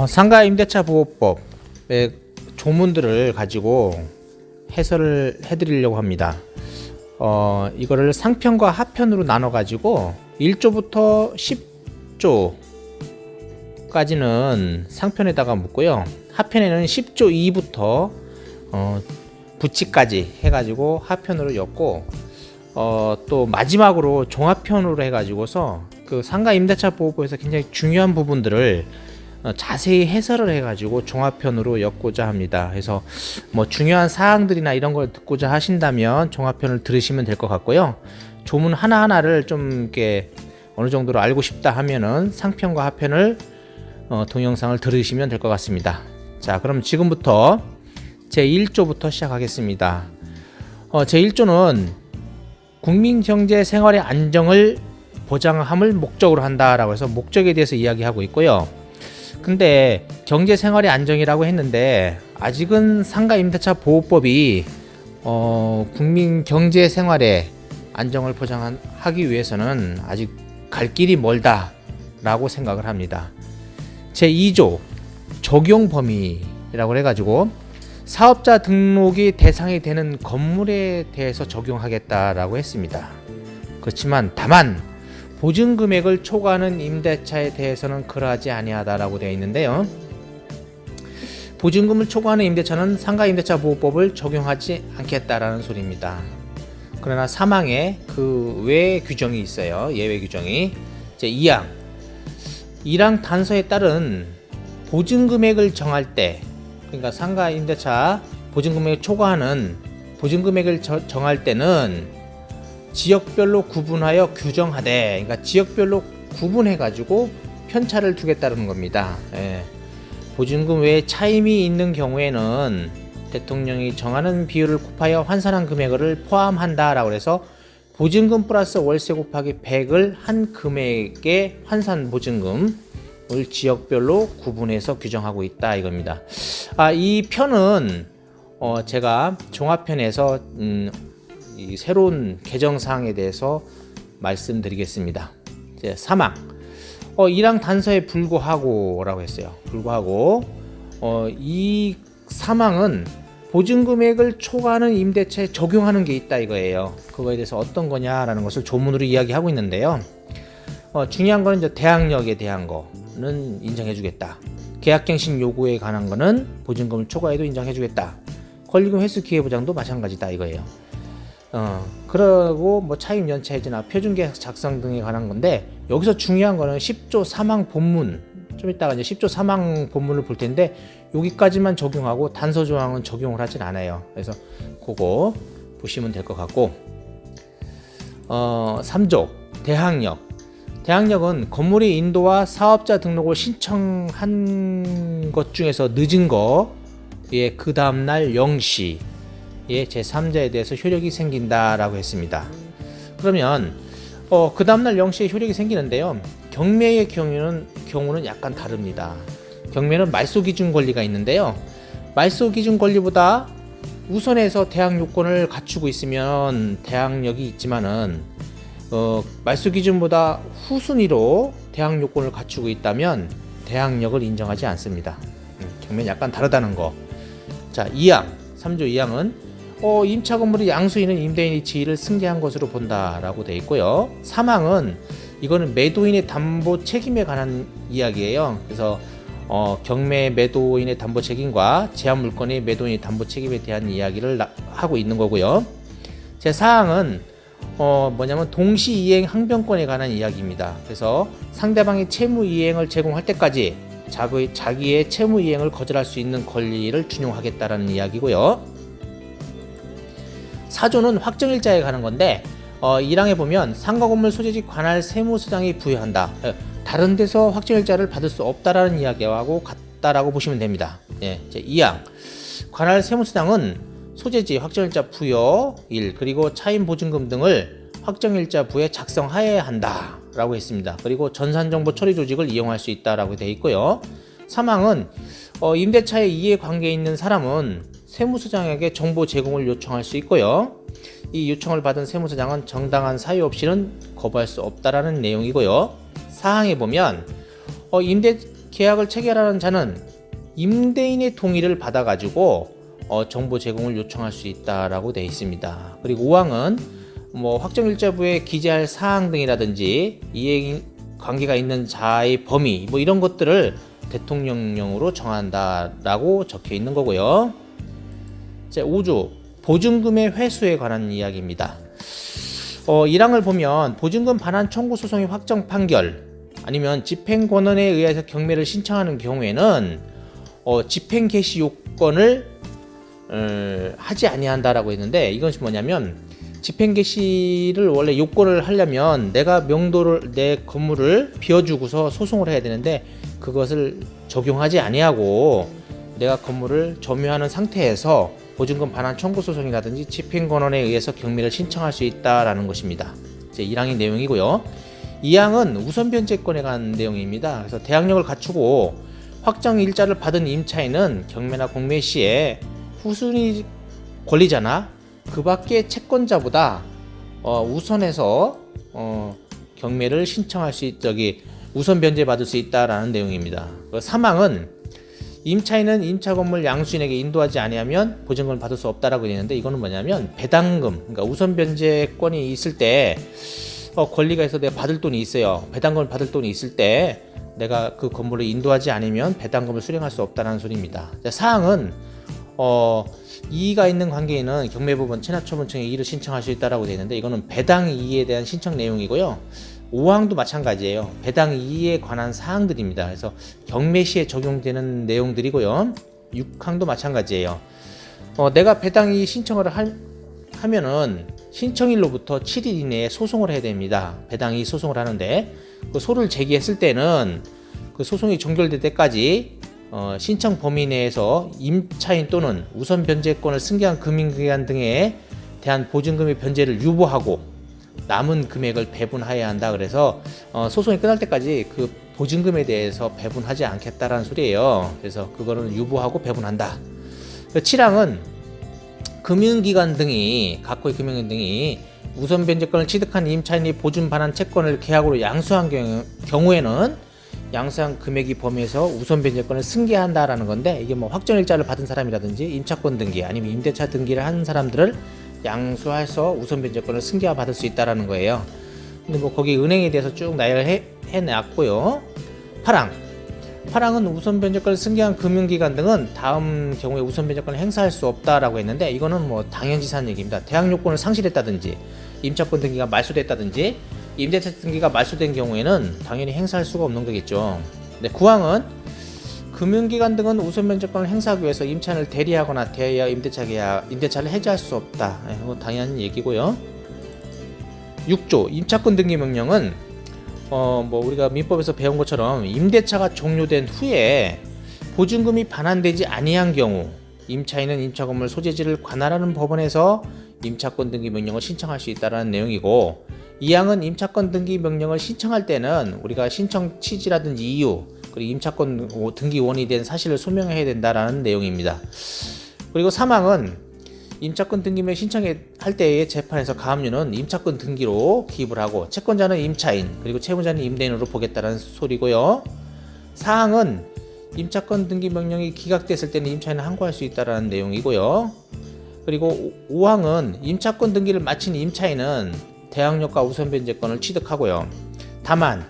상가임대차 보호법의 조문들을 가지고 해설을 해드리려고 합니다. 이거를 상편과 하편으로 나눠 가지고 1조부터 10조까지는 상편에다가 묻고요, 하편에는 10조 2부터 부치까지 해가지고 하편으로 엮고, 또 마지막으로 종합편으로 해가지고서 그 상가임대차 보호법에서 굉장히 중요한 부분들을 자세히 해설을 해가지고 종합편으로 엮고자 합니다. 그래서 뭐 중요한 사항들이나 이런 걸 듣고자 하신다면 종합편을 들으시면 될 것 같고요. 조문 하나하나를 좀 이렇게 어느 정도로 알고 싶다 하면은 상편과 하편을 동영상을 들으시면 될 것 같습니다. 자, 그럼 지금부터 제1조부터 시작하겠습니다. 제1조는 국민 경제 생활의 안정을 보장함을 목적으로 한다라고 해서 목적에 대해서 이야기하고 있고요. 근데 경제 생활의 안정이라고 했는데 아직은 상가임대차 보호법이 국민 경제 생활의 안정을 보장하기 위해서는 아직 갈 길이 멀다라고 생각을 합니다. 제2조 적용 범위라고 해가지고 사업자 등록이 대상이 되는 건물에 대해서 적용하겠다라고 했습니다. 그렇지만 다만 보증 금액을 초과하는 임대차에 대해서는 그러하지 아니하다라고 되어 있는데요. 보증금을 초과하는 임대차는 상가임대차 보호법을 적용하지 않겠다라는 소리입니다. 그러나 사망에 그 외 규정이 있어요. 예외 규정이. 제2항 1항 단서에 따른 보증 금액을 정할 때, 그러니까 상가임대차 보증 금액을 초과하는 보증 금액을 정할 때는 지역별로 구분하여 규정하되, 그러니까 지역별로 구분해 가지고 편차를 두겠다는 겁니다. 보증금 외에 차임이 있는 경우에는 대통령이 정하는 비율을 곱하여 환산한 금액을 포함한다라고 해서 보증금 플러스 월세 곱하기 100을 한 금액의 환산 보증금을 지역별로 구분해서 규정하고 있다 이겁니다. 이 편은 제가 종합편에서 이 새로운 개정사항에 대해서 말씀드리겠습니다. 이제 3항 1항 단서에 불구하고 라고 했어요. 불구하고 이 3항은 보증금액을 초과하는 임대차에 적용하는 게 있다 이거예요. 그거에 대해서 어떤 거냐라는 것을 조문으로 이야기하고 있는데요. 중요한 거는 이제 대항력에 대한 거는 인정해 주겠다. 계약갱신 요구에 관한 거는 보증금을 초과해도 인정해 주겠다. 권리금 회수 기회보장도 마찬가지다 이거예요. 그러고 뭐 차임 연체 해지나 표준계약 작성 등에 관한 건데, 여기서 중요한 거는 10조 3항 본문, 좀 이따가 이제 10조 3항 본문을 볼 텐데 여기까지만 적용하고 단서 조항은 적용을 하진 않아요. 그래서 그거 보시면 될 것 같고, 3조 대항력. 대항력은 건물의 인도와 사업자 등록을 신청한 것 중에서 늦은 거에 그 다음날 0시 제3자에 대해서 효력이 생긴다라고 했습니다. 그러면 그 다음날 0시에 효력이 생기는데요. 경매의 경우는 약간 다릅니다. 경매는 말소 기준 권리가 있는데요. 말소 기준 권리보다 우선해서 대항 요건을 갖추고 있으면 대항력이 있지만은 말소 기준보다 후순위로 대항 요건을 갖추고 있다면 대항력을 인정하지 않습니다. 경매는 약간 다르다는 거. 자, 2항 3조 2항은 임차 건물의 양수인은 임대인이 지위를 승계한 것으로 본다라고 되어 있고요. 3항은 이거는 매도인의 담보 책임에 관한 이야기예요. 그래서 경매 매도인의 담보 책임과 제한 물건의 매도인의 담보 책임에 대한 이야기를 하고 있는 거고요. 제 4항은 뭐냐면 동시 이행 항변권에 관한 이야기입니다. 그래서 상대방이 채무 이행을 제공할 때까지 자기의 채무 이행을 거절할 수 있는 권리를 준용하겠다라는 이야기고요. 4조는 확정일자에 관한 건데 1항에 보면 상가건물 소재지 관할 세무서장이 부여한다. 다른 데서 확정일자를 받을 수 없다라는 이야기하고 같다라고 보시면 됩니다. 제 2항 관할 세무서장은 소재지 확정일자 부여 1 그리고 차임 보증금 등을 확정일자 부에 작성하여야 한다 라고 했습니다. 그리고 전산정보 처리 조직을 이용할 수 있다라고 되어 있고요. 3항은 임대차에 이해관계에 있는 사람은 세무서장에게 정보 제공을 요청할 수 있고요. 이 요청을 받은 세무서장은 정당한 사유 없이는 거부할 수 없다라는 내용이고요. 사항에 보면 계약을 체결하는 자는 임대인의 동의를 받아가지고 정보 제공을 요청할 수 있다라고 되어 있습니다. 그리고 5항은 뭐 확정일자부에 기재할 사항 등이라든지 이해 관계가 있는 자의 범위 뭐 이런 것들을 대통령령으로 정한다라고 적혀 있는 거고요. 자, 5조 보증금의 회수에 관한 이야기입니다. 1항을 보면 보증금 반환 청구 소송의 확정 판결 아니면 집행권원에 의해서 경매를 신청하는 경우에는 집행 개시 요건을 하지 아니한다라고 했는데, 이것이 뭐냐면 집행 개시를 원래 요건을 하려면 내가 명도를 내 건물을 비워주고서 소송을 해야 되는데 그것을 적용하지 아니하고 내가 건물을 점유하는 상태에서 보증금 반환 청구 소송이라든지 집행권원에 의해서 경매를 신청할 수 있다라는 것입니다. 이제 1항의 내용이고요. 2항은 우선 변제권에 관한 내용입니다. 그래서 대항력을 갖추고 확정 일자를 받은 임차인은 경매나 공매 시에 후순위 권리자나 그 밖의 채권자보다 우선해서 경매를 신청할 수 우선 변제 받을 수 있다라는 내용입니다. 3항은 임차인은 임차 건물 양수인에게 인도하지 아니하면 보증금을 받을 수 없다라고 되는데, 이거는 뭐냐면 배당금, 그러니까 우선 변제권이 있을 때 권리가 있어 내가 받을 돈이 있어요. 배당금을 받을 돈이 있을 때 내가 그 건물을 인도하지 않으면 배당금을 수령할 수 없다는 소리입니다. 4항은 이의가 있는 관계에는 경매법원 체납처분청에 이의를 신청할 수 있다라고 되어 있는데, 이거는 배당 이의에 대한 신청 내용이고요. 5항도 마찬가지예요. 배당 이의에 관한 사항들입니다. 그래서 경매 시에 적용되는 내용들이고요. 6항도 마찬가지예요. 내가 배당 이의 신청을 하면은 신청일로부터 7일 이내에 소송을 해야 됩니다. 배당 이의 소송을 하는데 그 소를 제기했을 때는 그 소송이 종결될 때까지 신청 범위 내에서 임차인 또는 우선 변제권을 승계한 금융기관 등에 대한 보증금의 변제를 유보하고 남은 금액을 배분해야 한다. 그래서 소송이 끝날 때까지 그 보증금에 대해서 배분하지 않겠다라는 소리예요. 그래서 그거를 유보하고 배분한다. 7항은 금융기관 등이 각호의 금융기관 등이 우선 변제권을 취득한 임차인이 보증 반환 채권을 계약으로 양수한 경우에는 양수한 금액이 범위에서 우선 변제권을 승계한다라는 건데, 이게 뭐 확정일자를 받은 사람이라든지 임차권 등기 아니면 임대차 등기를 한 사람들을 양수해서 우선 변제권을 승계와 받을 수 있다라는 거예요. 근데 뭐 거기 은행에 대해서 쭉 나열을 해놨고요. 8항은 우선 변제권을 승계한 금융기관 등은 다음 경우에 우선 변제권을 행사할 수 없다라고 했는데, 이거는 뭐 당연지사한 얘기입니다. 대항 요건을 상실했다든지 임차권 등기가 말소됐다든지 임대차 등기가 말소된 경우에는 당연히 행사할 수가 없는 거겠죠. 근데 9항은 금융기관 등은 우선 변제권을 행사하기 위해서 임차인을 대리하거나 대여 임대차를 해지할 수 없다. 이거 당연한 얘기고요. 6조 임차권 등기 명령은 뭐 우리가 민법에서 배운 것처럼 임대차가 종료된 후에 보증금이 반환되지 아니한 경우 임차인은 임차건물 소재지를 관할하는 법원에서 임차권 등기 명령을 신청할 수 있다는 내용이고, 2항은 임차권 등기 명령을 신청할 때는 우리가 신청 취지라든지 이유 그리고 임차권 등기 원인이 된 사실을 소명해야 된다라는 내용입니다. 그리고 3항은 임차권 등기명 신청할 때의 재판에서 가압류는 임차권 등기로 기입을 하고 채권자는 임차인 그리고 채무자는 임대인으로 보겠다는 소리고요. 4항은 임차권 등기 명령이 기각됐을 때는 임차인은 항고할 수 있다는 내용이고요. 그리고 5항은 임차권 등기를 마친 임차인은 대항력과 우선 변제권을 취득하고요. 다만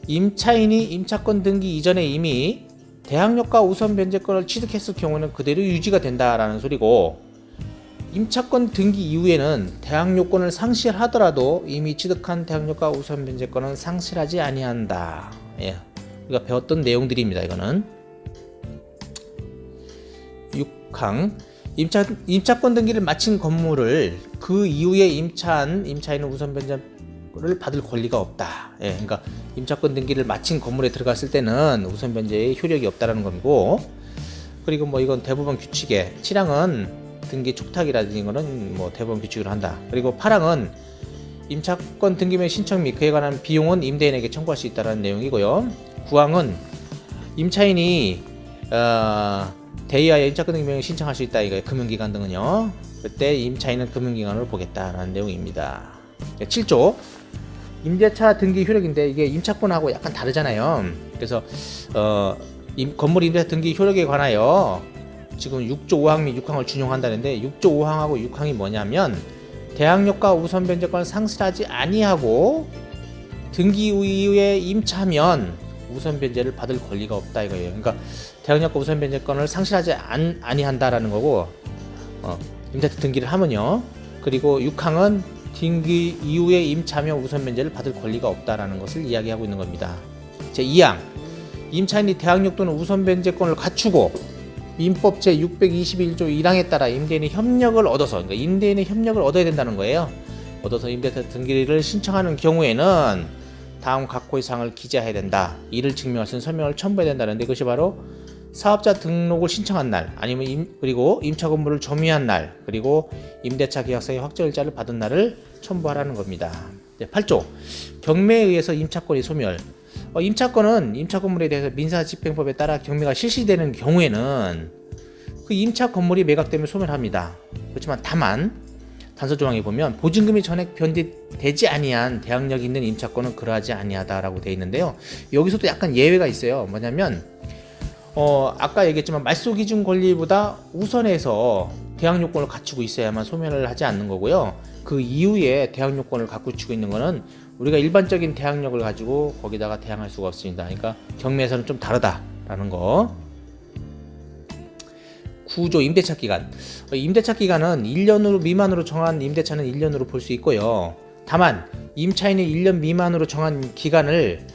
임차인이 임차권 등기 이전에 이미 대항력과 우선 변제권을 취득했을 경우는 그대로 유지가 된다라는 소리고, 임차권 등기 이후에는 대항요건을 상실하더라도 이미 취득한 대항력과 우선 변제권은 상실하지 아니한다. 예, 우리가 배웠던 내용들입니다. 이거는 6항 임차권 등기를 마친 건물을 그 이후에 임차인은 우선 변제를 받을 권리가 없다. 예, 그러니까 임차권 등기를 마친 건물에 들어갔을 때는 우선 변제의 효력이 없다라는 거고, 그리고 뭐 이건 대법원 규칙에 7항은 등기 촉탁이라든지 이거는 뭐 대법원 규칙으로 한다. 그리고 8항은 임차권 등기명 신청 및 그에 관한 비용은 임대인에게 청구할 수 있다는 내용이고요. 9항은 임차인이 대의하여 임차권 등기명을 신청할 수 있다. 이거예요. 금융기관 등은요. 그때 임차인은 금융기관으로 보겠다라는 내용입니다. 7조 임대차 등기 효력인데 이게 임차권하고 약간 다르잖아요. 그래서 건물 임대차 등기 효력에 관하여 지금 6조 5항 및 6항을 준용한다는데 6조 5항하고 6항이 뭐냐면 대항력과 우선 변제권을 상실하지 아니하고 등기 이후에 임차하면 우선 변제를 받을 권리가 없다 이거예요. 그러니까 대항력과 우선 변제권을 상실하지 아니한다라는 거고 임대차 등기를 하면요. 그리고 6항은 등기 이후에 임차하면 우선 변제를 받을 권리가 없다라는 것을 이야기하고 있는 겁니다. 제 2항 임차인이 대항력 또는 우선 변제권을 갖추고 민법 제621조 1항에 따라 임대인의 협력을 얻어서 그러니까 임대인의 협력을 얻어야 된다는 거예요. 얻어서 임대차 등기를 신청하는 경우에는 다음 각호의 사항을 기재해야 된다. 이를 증명할 수 있는 서명을 첨부해야 된다는데 그것이 바로 사업자 등록을 신청한 날 아니면 그리고 임차 건물을 점유한 날 그리고 임대차 계약서의 확정일자를 받은 날을 첨부하라는 겁니다. 8조 경매에 의해서 임차권이 소멸. 임차권은 임차 건물에 대해서 민사집행법에 따라 경매가 실시되는 경우에는 그 임차 건물이 매각되면 소멸합니다. 그렇지만 다만 단서 조항에 보면 보증금이 전액 변제되지 아니한 대항력이 있는 임차권은 그러하지 아니하다라고 되어 있는데요. 여기서도 약간 예외가 있어요. 뭐냐면 아까 얘기했지만 말소기준 권리보다 우선해서 대항요건을 갖추고 있어야만 소멸을 하지 않는 거고요. 그 이후에 대항요건을 갖추고 있는 거는 우리가 일반적인 대항력을 가지고 거기다가 대항할 수가 없습니다. 그러니까 경매에서는 좀 다르다라는 거. 9조 임대차 기간. 임대차 기간은 1년 미만으로 정한 임대차는 1년으로 볼 수 있고요. 다만 임차인이 1년 미만으로 정한 기간을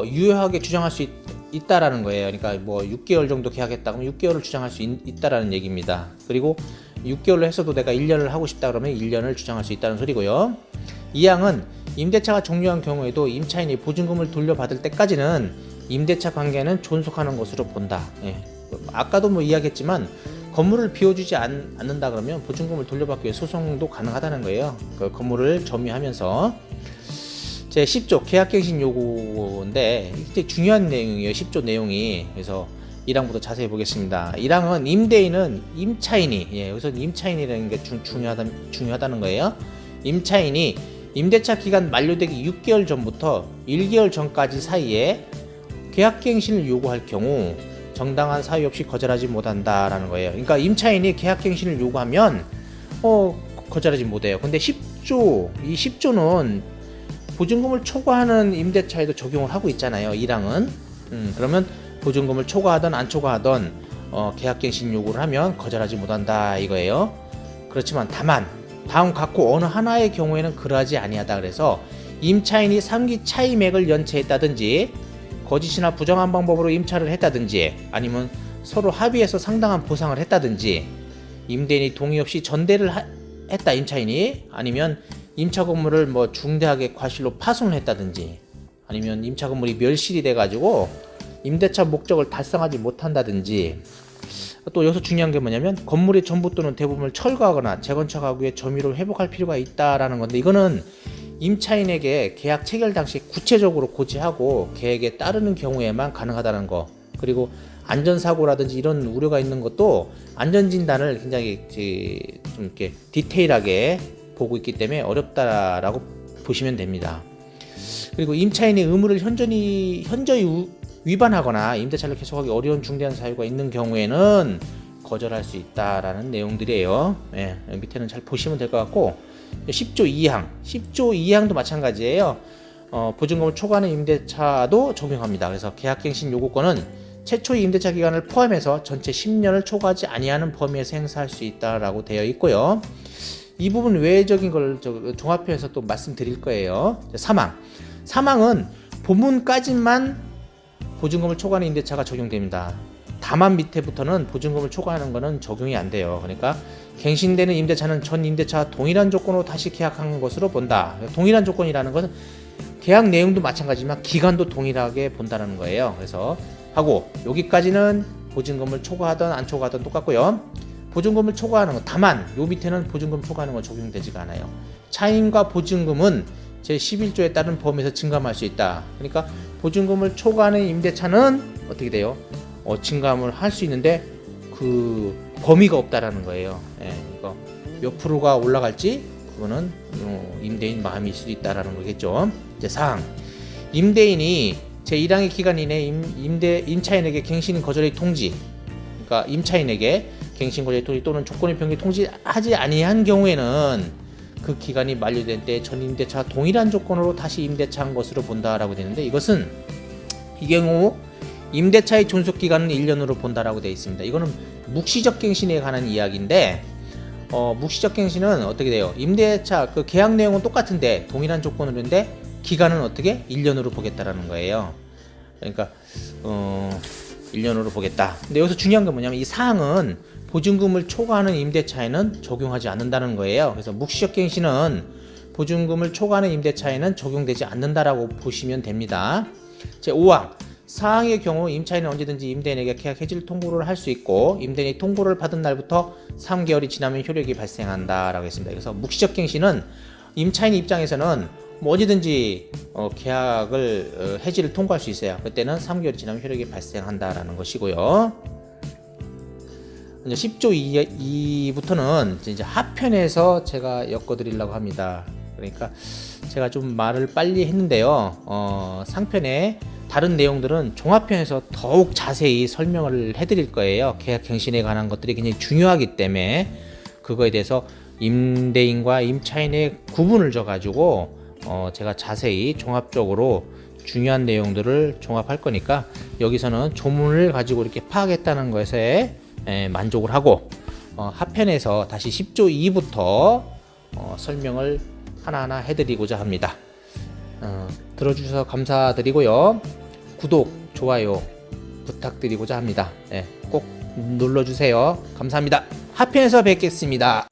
유효하게 주장할 수 있다라는 거예요. 그러니까 뭐 6개월 정도 계약했다 그러면 6개월을 주장할 수 있다라는 얘기입니다. 그리고 6개월로 했어도 내가 1년을 하고 싶다 그러면 1년을 주장할 수 있다는 소리고요. 이 항은 임대차가 종료한 경우에도 임차인이 보증금을 돌려받을 때까지는 임대차 관계는 존속하는 것으로 본다. 예. 아까도 뭐 이야기했지만 건물을 비워주지 않는다 그러면 보증금을 돌려받기 위해 소송도 가능하다는 거예요. 그 건물을 점유하면서. 제 10조 계약갱신 요구인데 이게 중요한 내용이에요. 10조 내용이. 그래서 1항부터 자세히 보겠습니다. 1항은 임대인은 임차인이 여기서 임차인이라는 게 중요하다는 거예요. 임차인이 임대차 기간 만료되기 6개월 전부터 1개월 전까지 사이에 계약갱신을 요구할 경우 정당한 사유 없이 거절하지 못한다라는 거예요. 그러니까 임차인이 계약갱신을 요구하면 거절하지 못해요. 근데 10조 이 10조는 보증금을 초과하는 임대차에도 적용을 하고 있잖아요. 1항은 그러면 보증금을 초과하든 안 초과하든 계약갱신 요구를 하면 거절하지 못한다 이거예요. 그렇지만 다만 다음 각호 어느 하나의 경우에는 그러하지 아니하다. 그래서 임차인이 3기 차임액을 연체했다든지 거짓이나 부정한 방법으로 임차를 했다든지 아니면 서로 합의해서 상당한 보상을 했다든지 임대인이 동의 없이 전대를 했다 임차인이 아니면 임차 건물을 뭐 중대하게 과실로 파손을 했다든지 아니면 임차 건물이 멸실이 돼가지고 임대차 목적을 달성하지 못한다든지 또 여기서 중요한 게 뭐냐면 건물의 전부 또는 대부분을 철거하거나 재건축하기 위해 점유를 회복할 필요가 있다라는 건데 이거는 임차인에게 계약 체결 당시 구체적으로 고지하고 계획에 따르는 경우에만 가능하다는 거. 그리고 안전사고라든지 이런 우려가 있는 것도 안전진단을 굉장히 좀 이렇게 디테일하게 보고 있기 때문에 어렵다라고 보시면 됩니다. 그리고 임차인이 의무를 현저히 위반하거나 임대차를 계속하기 어려운 중대한 사유가 있는 경우에는 거절할 수 있다라는 내용들이에요. 예, 밑에는 잘 보시면 될 것 같고 10조 2항 10조 2항도 마찬가지예요. 보증금을 초과하는 임대차도 적용합니다. 그래서 계약갱신 요구권은 최초의 임대차 기간을 포함해서 전체 10년을 초과하지 아니하는 범위에서 행사할 수 있다라고 되어 있고요. 이 부분 외적인 걸 종합해서 또 말씀드릴 거예요. 사망은 본문까지만 보증금을 초과하는 임대차가 적용됩니다. 다만 밑에부터는 보증금을 초과하는 것은 적용이 안 돼요. 그러니까 갱신되는 임대차는 전 임대차와 동일한 조건으로 다시 계약한 것으로 본다. 동일한 조건이라는 것은 계약 내용도 마찬가지지만 기간도 동일하게 본다는 거예요. 그래서 하고 여기까지는 보증금을 초과하든 안 초과하든 똑같고요. 보증금을 초과하는 것 다만 요 밑에는 보증금 초과하는 건 적용되지가 않아요. 차임과 보증금은 제11조에 따른 범위에서 증감할 수 있다. 그러니까 보증금을 초과하는 임대차는 어떻게 돼요? 증감을 할 수 있는데 그 범위가 없다라는 거예요. 예, 그러니까 몇 프로가 올라갈지 그거는 임대인 마음일 수도 있다라는 거겠죠. 이제 사항, 임대인이 제1항의 기간 이내 임차인에게 갱신 거절의 통지, 그러니까 임차인에게 갱신 거절의 통지 또는 조건의 변경 통지하지 아니한 경우에는 그 기간이 만료된 때 전 임대차 동일한 조건으로 다시 임대차한 것으로 본다라고 되는데, 이것은 이 경우 임대차의 존속 기간은 1년으로 본다라고 되어 있습니다. 이거는 묵시적 갱신에 관한 이야기인데, 묵시적 갱신은 어떻게 돼요? 임대차 그 계약 내용은 똑같은데 동일한 조건으로인데 기간은 어떻게 1년으로 보겠다라는 거예요. 그러니까 1년으로 보겠다. 근데 여기서 중요한 건 뭐냐면 이 사항은 보증금을 초과하는 임대차에는 적용하지 않는다는 거예요. 그래서 묵시적 갱신은 보증금을 초과하는 임대차에는 적용되지 않는다라고 보시면 됩니다. 제5항, 사항의 경우 임차인은 언제든지 임대인에게 계약 해지를 통보를 할 수 있고 임대인이 통보를 받은 날부터 3개월이 지나면 효력이 발생한다라고 했습니다. 그래서 묵시적 갱신은 임차인 입장에서는 뭐 언제든지 계약을 해지를 통보할 수 있어요. 그때는 3개월이 지나면 효력이 발생한다라는 것이고요. 이제 10조 2부터는 이제 하편에서 제가 엮어드리려고 합니다. 그러니까 제가 좀 말을 빨리 했는데요. 상편에 다른 내용들은 종합편에서 더욱 자세히 설명을 해드릴 거예요. 계약 갱신에 관한 것들이 굉장히 중요하기 때문에 그거에 대해서 임대인과 임차인의 구분을 져가지고 제가 자세히 종합적으로 중요한 내용들을 종합할 거니까 여기서는 조문을 가지고 이렇게 파악했다는 것에 만족을 하고 하편에서 다시 10조 2부터 설명을 하나하나 해드리고자 합니다. 들어주셔서 감사드리고요. 구독, 좋아요 부탁드리고자 합니다. 꼭 눌러주세요. 감사합니다. 하편에서 뵙겠습니다.